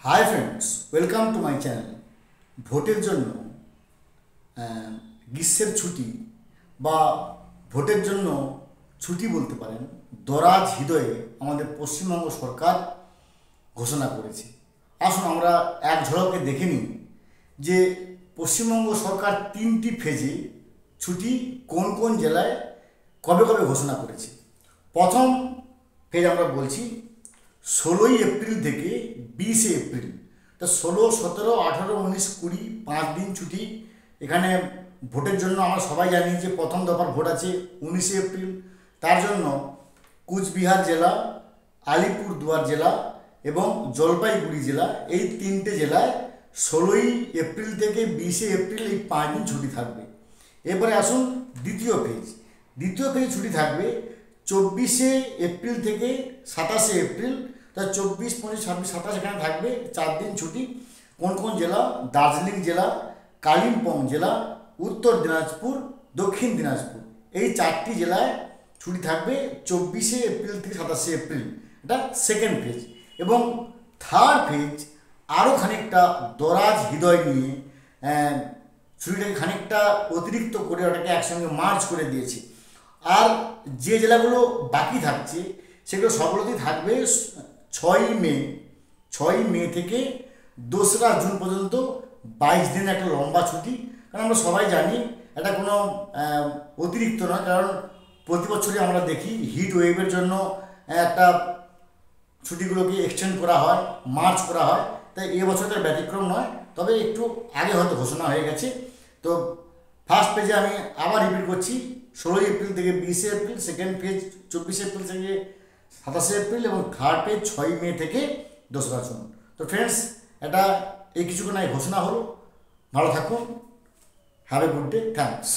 Hi friends, welcome to my channel. ভোটের জন্য গ্রীষ্মের ছুটি বা ভোটের জন্য ছুটি বলতে পারেন দরাজ হৃদয়ে আমাদের পশ্চিমবঙ্গ সরকার ঘোষণা করেছে। আসুন আমরা এক ঝলকে দেখে নিই যে পশ্চিমবঙ্গ সরকার 3টি ফেজে ছুটি কোন কোন জেলায় কবে কবে ঘোষণা করেছে। প্রথম ফেজ আমরা বলছি 16 এপ্রিল থেকে 20 এপ্রিল। তো 16, 17, 18, 19, 20 5 দিন ছুটি। এখানে ভোটের জন্য আমরা সবাই জানি যে প্রথম দফার ভোট আছে 19 এপ্রিল। তার জন্য কুচবিহার জেলা, আলিপুরদুয়ার জেলা এবং জলপাইগুড়ি জেলা, এই 3টে জেলায় 16 এপ্রিল থেকে 20 এপ্রিল এই 5 দিন ছুটি থাকবে। এরপরে আসুন দ্বিতীয় ফেজ। দ্বিতীয় ফেজ ছুটি থাকবে 24 এপ্রিল থেকে 27 এপ্রিল। তা 24, 25, 26, 27 এখানে থাকবে 4 দিন ছুটি। কোন কোন জেলা? দার্জিলিং জেলা, কালিম্পং জেলা, উত্তর দিনাজপুর, দক্ষিণ দিনাজপুর, এই 4টি জেলায় ছুটি থাকবে 24 এপ্রিল থেকে 27 এপ্রিল। এটা সেকেন্ড ফেজ। এবং থার্ড ফেজ আরও খানিকটা দরাজ হৃদয় নিয়ে ছুটিটাকে খানিকটা অতিরিক্ত করে ওটাকে একসঙ্গে মার্চ করে দিয়েছে। আর যে জেলাগুলো বাকি থাকছে সেগুলো সবগুলোতেই থাকবে 6 মে থেকে 2রা জুন পর্যন্ত 22 দিনের একটা লম্বা ছুটি। কারণ আমরা সবাই জানি এটা কোনো অতিরিক্ত নয়, কারণ প্রতি বছরই আমরা দেখি হিট ওয়েভের জন্য একটা ছুটিগুলোকে এক্সটেন্ড করা হয়, মার্চ করা হয়। তাই এবছর তার ব্যতিক্রম নয়, তবে একটু আগে হয়তো ঘোষণা হয়ে গেছে। তো ফার্স্ট পেজে আমি আবার রিপিট করছি, 16 এপ্রিল থেকে 20 এপ্রিল, সেকেন্ড পেজ 24 এপ্রিল থেকে 27 এপ্রিল এবং থার্ড পেজ 6 মে থেকে 2রা জুন। তো ফ্রেন্ডস, এটা এই কিছুক্ষণ আগে ঘোষণা হলো। ভালো থাকুন, have a good day, thanks.